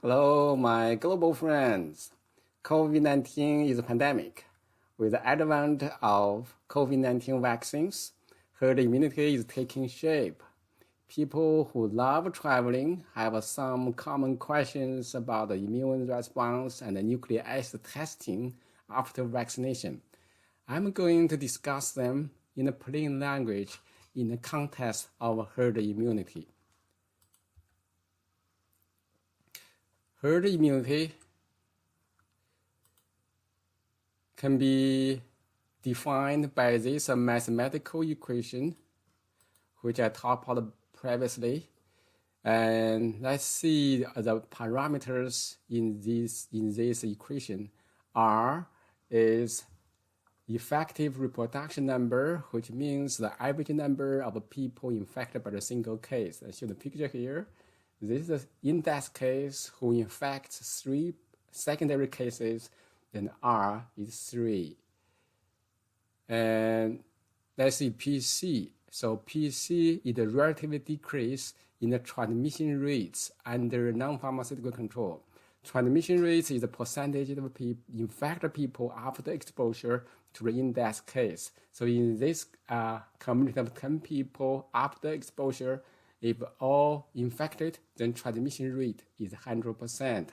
Hello, my global friends. COVID-19 is a pandemic. With the advent of COVID-19 vaccines, herd immunity is taking shape. People who love traveling have some common questions about the immune response and the nucleic acid testing after vaccination. I'm going to discuss them in a plain language in the context of herd immunity. Herd immunity can be defined by this mathematical equation, which I talked about previously. And let's see the parameters in this equation. R is effective reproduction number, which means the average number of people infected by a single case. I show the picture here. This is the index case who infects 3 secondary cases, then R is 3. And let's see PC. So PC is the relative decrease in the transmission rates under non-pharmaceutical control. Transmission rates is the percentage of infected people after exposure to the index case. So in this community of 10 people after exposure, if all infected, then transmission rate is 100%.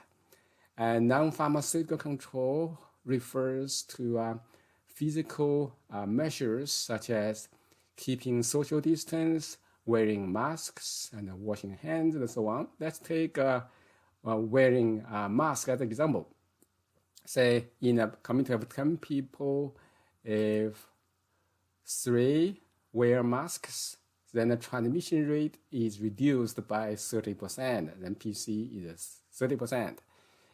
And non-pharmaceutical control refers to physical measures such as keeping social distance, wearing masks, and washing hands, and so on. Let's take wearing a mask as an example. Say in a community of 10 people, if 3 wear masks, then the transmission rate is reduced by 30%. Then PC is 30%.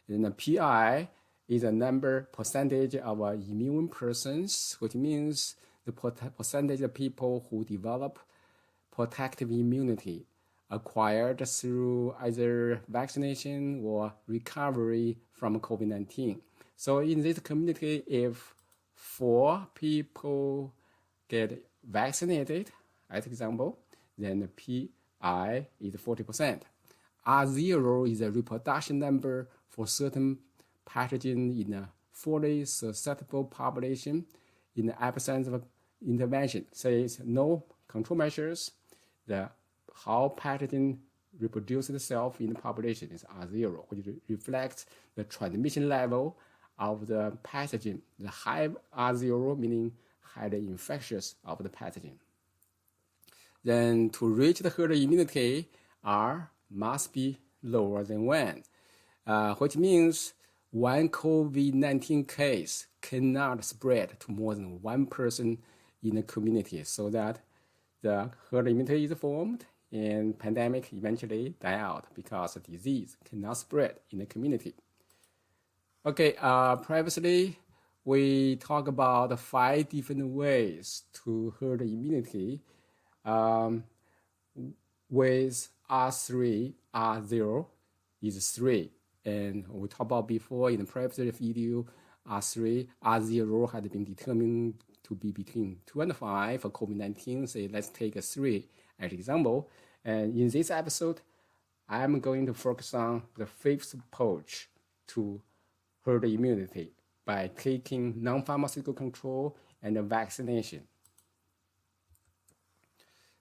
And the PI is a percentage of immune persons, which means the percentage of people who develop protective immunity acquired through either vaccination or recovery from COVID-19. So in this community, if 4 people get vaccinated, as example, then the PI is 40%. R0 is a reproduction number for certain pathogen in a fully susceptible population in the absence of intervention. Says no control measures, how pathogen reproduces itself in the population is R0, which reflects the transmission level of the pathogen. The high R0 meaning highly infectious of the pathogen. Then to reach the herd immunity, R must be lower than 1, which means one COVID-19 case cannot spread to more than 1 person in the community, so that the herd immunity is formed and pandemic eventually die out because the disease cannot spread in the community. Okay, previously we talked about 5 different ways to herd immunity. With R3, R0 is 3. And we talked about before in the previous video, R3, R0 had been determined to be between 2 and 5 for COVID-19. So let's take a 3 as example. And in this episode, I'm going to focus on the 5th approach to herd immunity by taking non-pharmaceutical control and vaccination.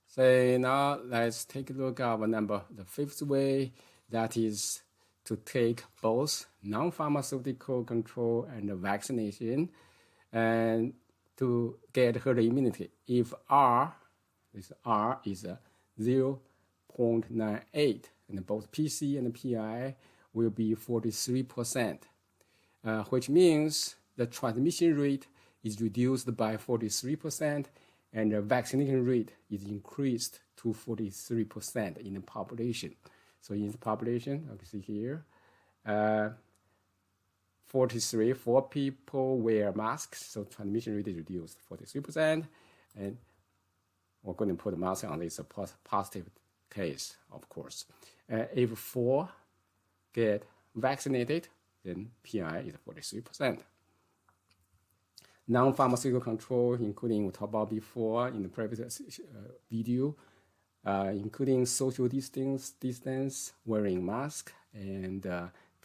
So now let's take a look at the 5th way, that is to take both non-pharmaceutical control and vaccination and to get herd immunity. If R is 0.98, and both PC and PI will be 43%, which means the transmission rate is reduced by 43%, and the vaccination rate is increased to 43% in the population. So in the population, you can see here, 4 people wear masks, so transmission rate is reduced 43%, and we're going to put a mask on this positive case, of course. If 4 get vaccinated, then PI is 43%. Non-pharmaceutical control, including we talked about before in the previous video, including social distance, wearing mask, and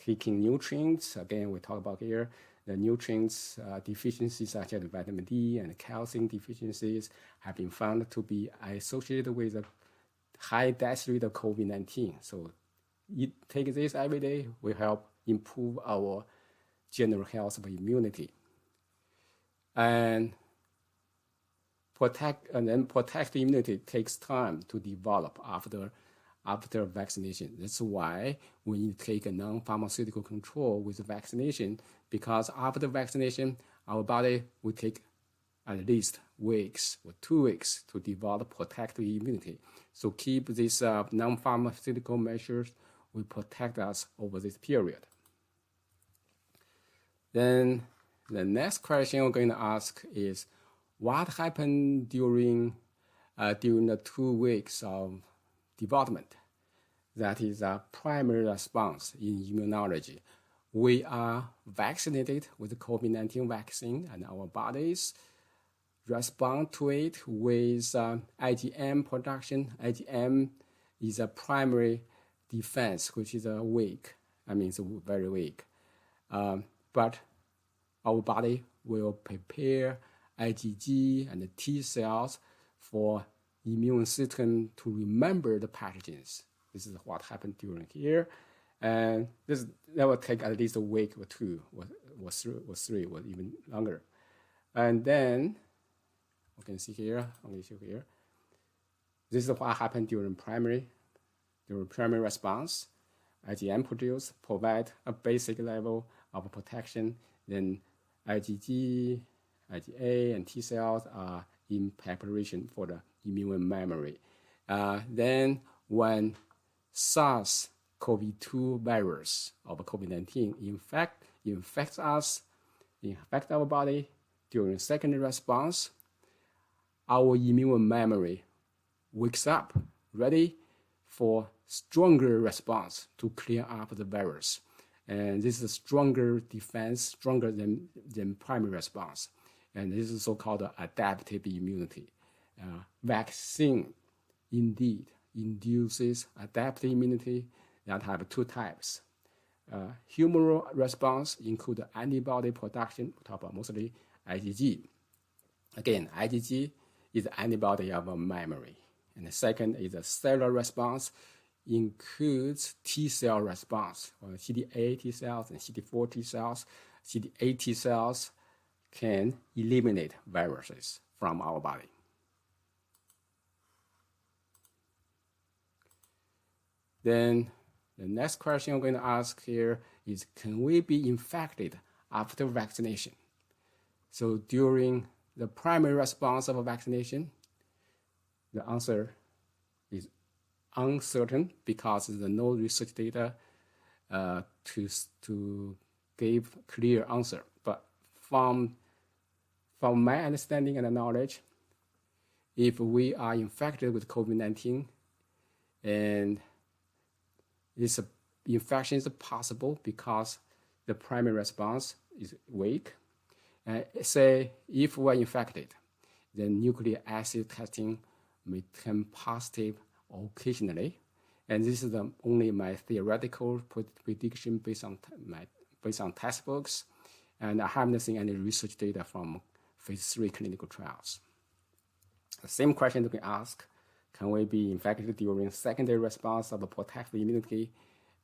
taking nutrients. Again, we talk about here the nutrients deficiencies such as vitamin D and calcium deficiencies have been found to be associated with a high death rate of COVID-19. So take this every day will help improve our general health of immunity. And protect immunity takes time to develop after vaccination. That's why we need to take a non-pharmaceutical control with vaccination, because after vaccination, our body will take at least weeks or 2 weeks to develop protective immunity. So keep these non-pharmaceutical measures will protect us over this period. Then the next question we're going to ask is, what happened during the 2 weeks of development? That is a primary response in immunology. We are vaccinated with the COVID-19 vaccine, and our bodies respond to it with IgM production. IgM is a primary defense, which is weak. I mean, it's very weak. But our body will prepare IgG and the T cells for immune system to remember the pathogens. This is what happened during here. And that will take at least a week or 2, or 3, or even longer. And then, you can see here, this is what happened during primary response. IgM provide a basic level of protection. Then IgG, IgA, and T cells are in preparation for the immune memory. Then when SARS-CoV-2 virus of COVID-19 infects our body during secondary response, our immune memory wakes up, ready for stronger response to clear up the virus. And this is a stronger defense, stronger than primary response. And this is so-called adaptive immunity. Vaccine indeed induces adaptive immunity that have 2 types. Humoral response include antibody production, we talk about mostly IgG. Again, IgG is antibody of a memory. And the second is a cellular response, includes T cell response, or CD8 T cells and CD4 T cells. CD8 T cells can eliminate viruses from our body. Then the next question I'm going to ask here is, can we be infected after vaccination? So during the primary response of a vaccination, the answer is uncertain because there's no research data to give clear answer. But from my understanding and knowledge, if we are infected with COVID-19 and this infection is possible because the primary response is weak. Say if we're infected, then nucleic acid testing may turn positive occasionally. And this is only my theoretical prediction based on textbooks. And I haven't seen any research data from phase 3 clinical trials. The same question to be asked, can we be infected during secondary response of a protective immunity?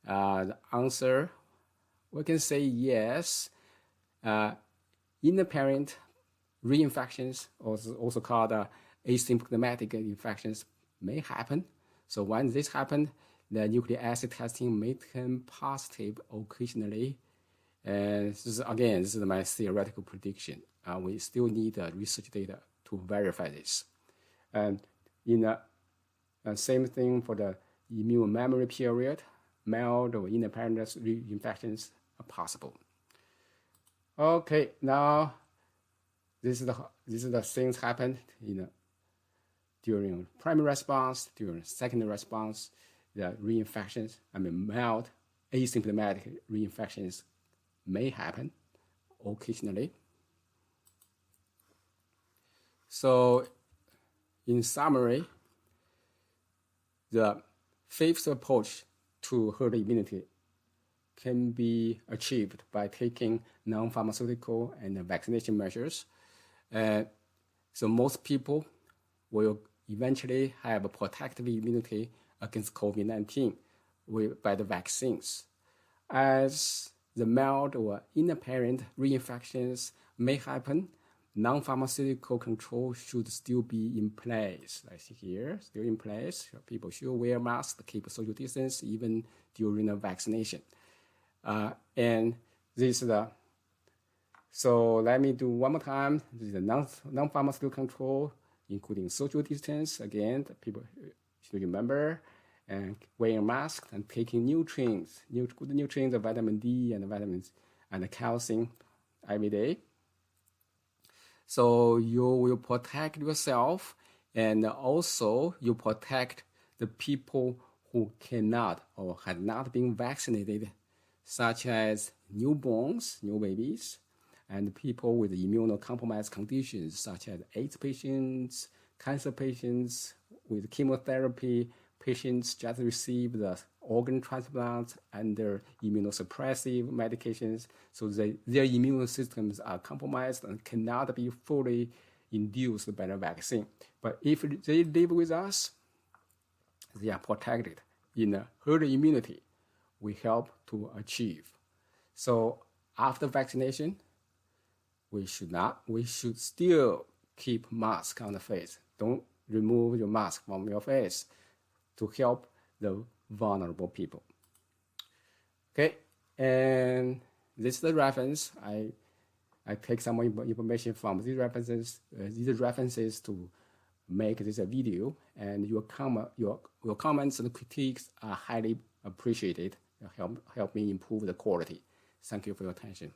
The answer, we can say yes. Independent reinfections, also called asymptomatic infections, may happen. So when this happens, the nucleic acid testing may turn positive occasionally. And this is my theoretical prediction. We still need research data to verify this. And same thing for the immune memory period, mild or independent reinfections are possible. Okay, now this is the things happened during primary response, during secondary response. The reinfections, mild asymptomatic reinfections may happen occasionally. So, in summary, the fifth approach to herd immunity can be achieved by taking non-pharmaceutical and vaccination measures. So most people will eventually have a protective immunity against COVID-19 by the vaccines. As the mild or inapparent reinfections may happen, non-pharmaceutical control should still be in place. I see here, still in place. People should wear masks, keep social distance, even during the vaccination. And this is the, so let me do one more time. This is the non-pharmaceutical control, including social distance. Again, people should remember, and wearing masks and taking nutrients, good nutrients of vitamin D and vitamins and calcium every day. So you will protect yourself, and also you protect the people who cannot or had not been vaccinated, such as newborns, new babies, and people with immunocompromised conditions, such as AIDS patients, cancer patients with chemotherapy, patients just received the organ transplant and their immunosuppressive medications, so their immune systems are compromised and cannot be fully induced by the vaccine. But if they live with us, they are protected in herd immunity we help to achieve. So after vaccination, we should still keep mask on the face. Don't remove your mask from your face to help the vulnerable people. Okay, and this is the reference. I take some more information from these references to make this a video, and your comments and critiques are highly appreciated. Help me improve the quality. Thank you for your attention.